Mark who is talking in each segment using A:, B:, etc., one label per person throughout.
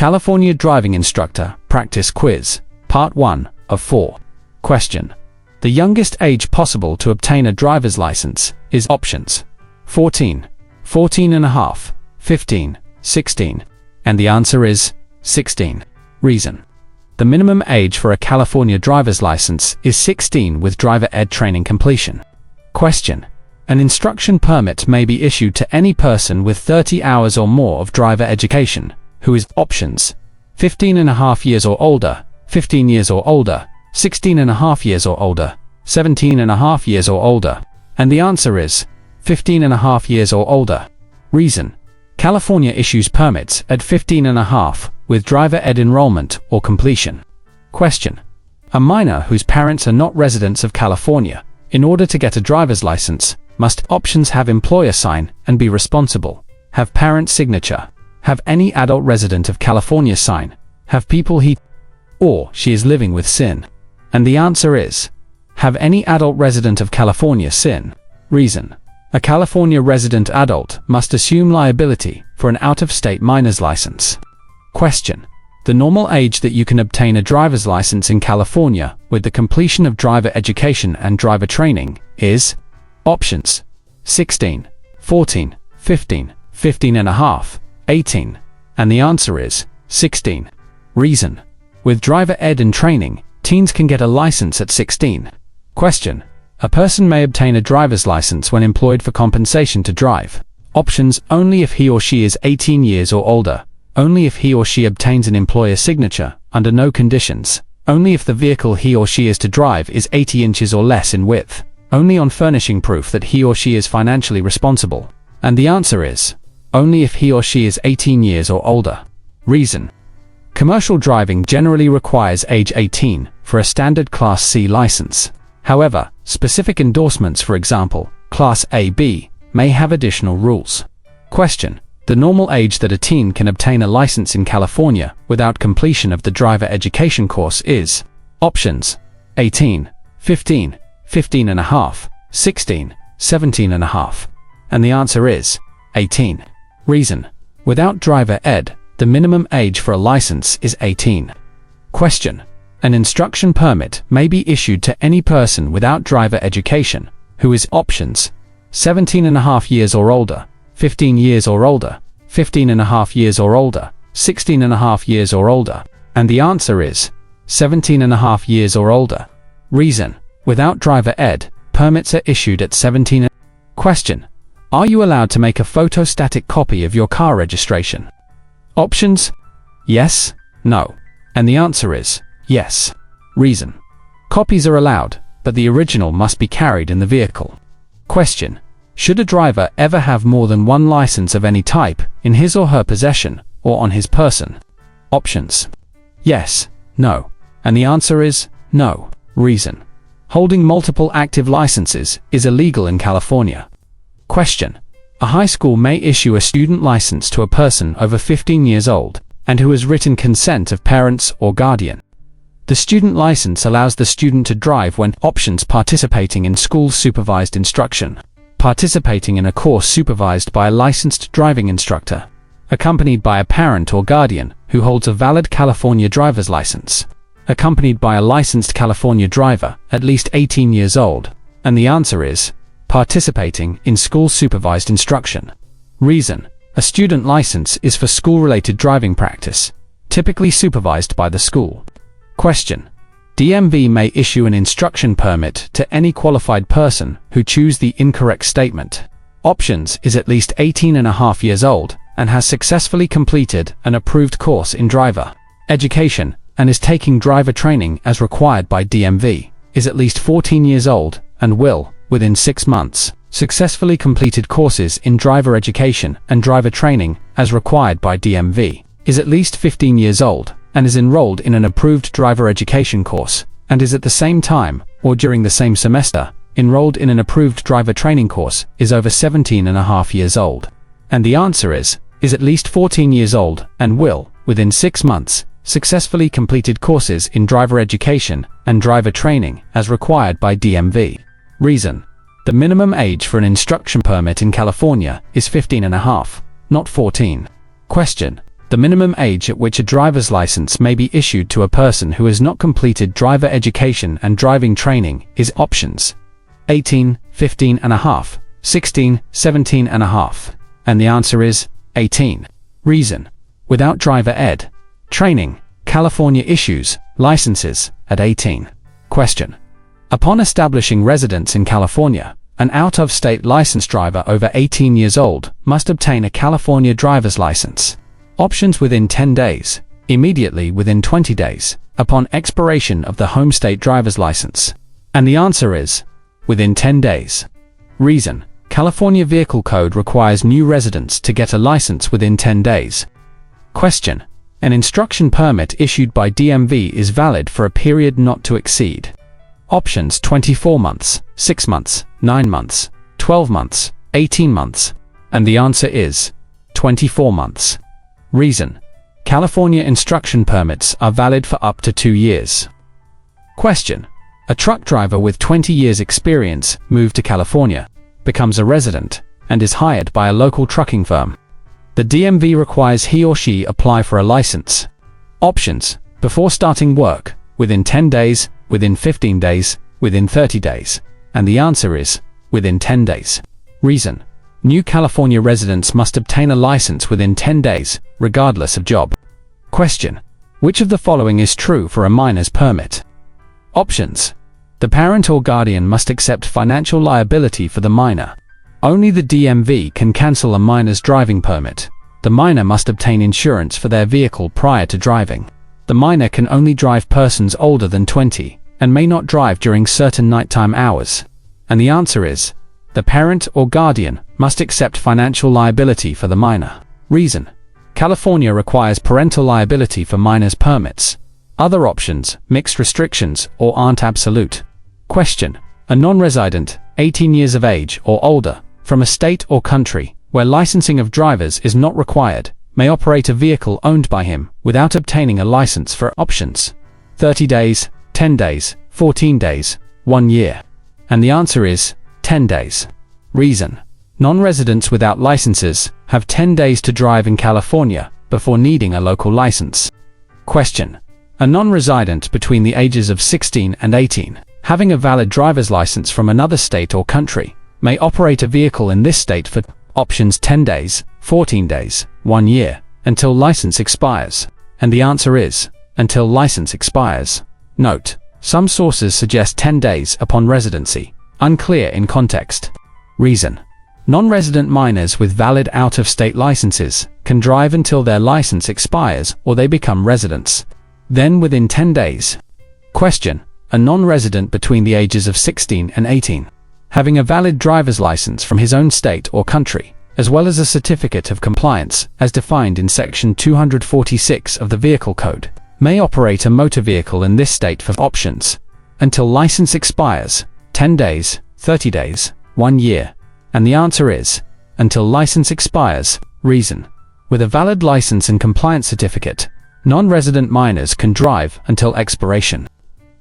A: California Driving Instructor Practice Quiz, Part 1 of 4. Question. The youngest age possible to obtain a driver's license is options 14, 14 and a half, 15, 16, and the answer is 16. Reason. The minimum age for a California driver's license is 16 with driver ed training completion. Question. An instruction permit may be issued to any person with 30 hours or more of driver education, who is options 15 and a half years or older, 15 years or older, 16 and a half years or older, 17 and a half years or older, and the answer is 15 and a half years or older. Reason. California issues permits at 15 and a half with driver ed enrollment or completion. Question. A minor whose parents are not residents of California, in order to get a driver's license, must options have employer sign and be responsible, have parent signature, have any adult resident of California sign, have people he or she is living with sin, and the answer is have any adult resident of California sin. Reason. A California resident adult must assume liability for an out-of-state minor's license. Question. The normal age that you can obtain a driver's license in California with the completion of driver education and driver training is options 16, 14, 15, 15 and a half, 18, and the answer is 16. Reason. With driver ed and training, teens can get a license at 16. Question. A person may obtain a driver's license when employed for compensation to drive. Options only if he or she is 18 years or older, only if he or she obtains an employer signature, under no conditions, only if the vehicle he or she is to drive is 80 inches or less in width, only on furnishing proof that he or she is financially responsible, and the answer is only if he or she is 18 years or older. Reason. Commercial driving generally requires age 18 for a standard Class C license. However, specific endorsements, for example, Class A/B, may have additional rules. Question. The normal age that a teen can obtain a license in California without completion of the driver education course is options 18, 15, 15 and a half, 16, 17 and a half, and the answer is 18. Reason. Without driver ed, the minimum age for a license is 18. Question. An instruction permit may be issued to any person without driver education, who is options 17 and a half years or older, 15 years or older, 15 and a half years or older, 16 and a half years or older, and the answer is 17 and a half years or older. Reason. Without driver ed, permits are issued at 17. Question. Are you allowed to make a photostatic copy of your car registration? Options: yes, no, and the answer is yes. Reason. Copies are allowed, but the original must be carried in the vehicle. Question. Should a driver ever have more than one license of any type in his or her possession or on his person? Options: yes, no, and the answer is no. Reason. Holding multiple active licenses is illegal in California. Question. A high school may issue a student license to a person over 15 years old and who has written consent of parents or guardian. The student license allows the student to drive when options participating in school-supervised instruction, participating in a course supervised by a licensed driving instructor, accompanied by a parent or guardian who holds a valid California driver's license, accompanied by a licensed California driver at least 18 years old, and the answer is participating in school-supervised instruction. Reason. A student license is for school-related driving practice, typically supervised by the school. Question. DMV may issue an instruction permit to any qualified person who choose the incorrect statement. Options is at least 18 and a half years old and has successfully completed an approved course in driver education and is taking driver training as required by DMV, is at least 14 years old and will, within 6 months, successfully completed courses in driver education and driver training as required by DMV, is at least 15 years old and is enrolled in an approved driver education course, and is at the same time, or during the same semester, enrolled in an approved driver training course, is over 17 and a half years old. And the answer is at least 14 years old and will, within 6 months, successfully completed courses in driver education and driver training as required by DMV. Reason. The minimum age for an instruction permit in California is 15 and a half, not 14. Question. The minimum age at which a driver's license may be issued to a person who has not completed driver education and driving training is options 18, 15 and a half, 16, 17 and a half. And the answer is 18. Reason: without driver ed training, California issues licenses at 18. Question: upon establishing residence in California, an out-of-state licensed driver over 18 years old must obtain a California driver's license. Options: within 10 days, immediately within 20 days, upon expiration of the home state driver's license. And the answer is within 10 days. Reason: California Vehicle Code requires new residents to get a license within 10 days. Question: an instruction permit issued by DMV is valid for a period not to exceed. Options: 24 months, 6 months, 9 months, 12 months, 18 months. And the answer is 24 months. Reason: California instruction permits are valid for up to 2 years. Question: a truck driver with 20 years experience moved to California, becomes a resident, and is hired by a local trucking firm. The DMV requires he or she apply for a license. Options: before starting work, within 10 days, within 15 days, within 30 days. And the answer is within 10 days. Reason: new California residents must obtain a license within 10 days, regardless of job. Question: which of the following is true for a minor's permit? Options: the parent or guardian must accept financial liability for the minor. Only the DMV can cancel a minor's driving permit. The minor must obtain insurance for their vehicle prior to driving. The minor can only drive persons older than 20 and may not drive during certain nighttime hours. And the answer is the parent or guardian must accept financial liability for the minor. Reason: California requires parental liability for minors' permits. Other options, mixed restrictions, or aren't absolute. Question: a non-resident, 18 years of age or older, from a state or country where licensing of drivers is not required, may operate a vehicle owned by him without obtaining a license for options 30 days, 10 days, 14 days, 1 year. And the answer is 10 days. Reason: non-residents without licenses have 10 days to drive in California before needing a local license. Question: a non-resident between the ages of 16 and 18, having a valid driver's license from another state or country, may operate a vehicle in this state for options 10 days, 14 days, 1 year, until license expires. And the answer is until license expires. Note: some sources suggest 10 days upon residency, unclear in context. Reason: non-resident minors with valid out-of-state licenses can drive until their license expires or they become residents, then within 10 days. Question: a non-resident between the ages of 16 and 18, having a valid driver's license from his own state or country, as well as a certificate of compliance as defined in Section 246 of the Vehicle Code, may operate a motor vehicle in this state for options until license expires 10 days, 30 days, 1 year. And the answer is until license expires. Reason: with a valid license and compliance certificate, non-resident minors can drive until expiration.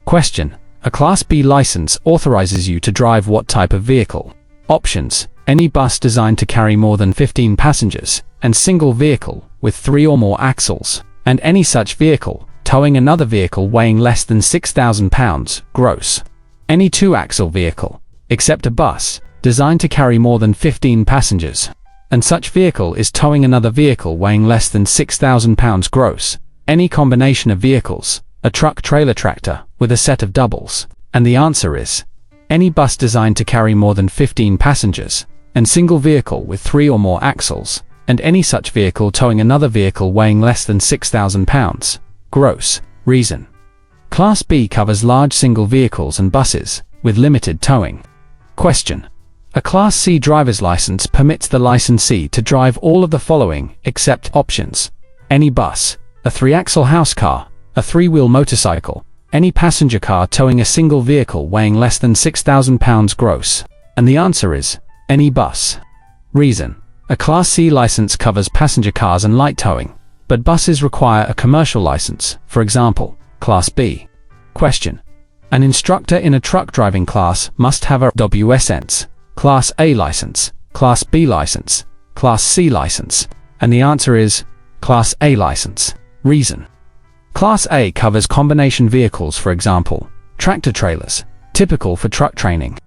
A: Question: a Class B license authorizes you to drive what type of vehicle? Options: any bus designed to carry more than 15 passengers, and single vehicle with 3 or more axles, and any such vehicle towing another vehicle weighing less than 6,000 pounds gross. Any 2-axle vehicle, except a bus, designed to carry more than 15 passengers, and such vehicle is towing another vehicle weighing less than 6,000 pounds gross. Any combination of vehicles, a truck trailer tractor with a set of doubles. And the answer is any bus designed to carry more than 15 passengers, and single vehicle with 3 or more axles, and any such vehicle towing another vehicle weighing less than 6,000 pounds gross. Reason: Class B covers large single vehicles and buses with limited towing. Question: a Class C driver's license permits the licensee to drive all of the following except options: any bus, a 3-axle house car, a 3-wheel motorcycle, any passenger car towing a single vehicle weighing less than 6,000 pounds gross. And the answer is any bus. Reason: a Class C license covers passenger cars and light towing, but buses require a commercial license, for example, Class B. Question: an instructor in a truck driving class must have a WSNS, Class A license, Class B license, Class C license. And the answer is Class A license. Reason. Class A covers combination vehicles, for example, tractor trailers, typical for truck training.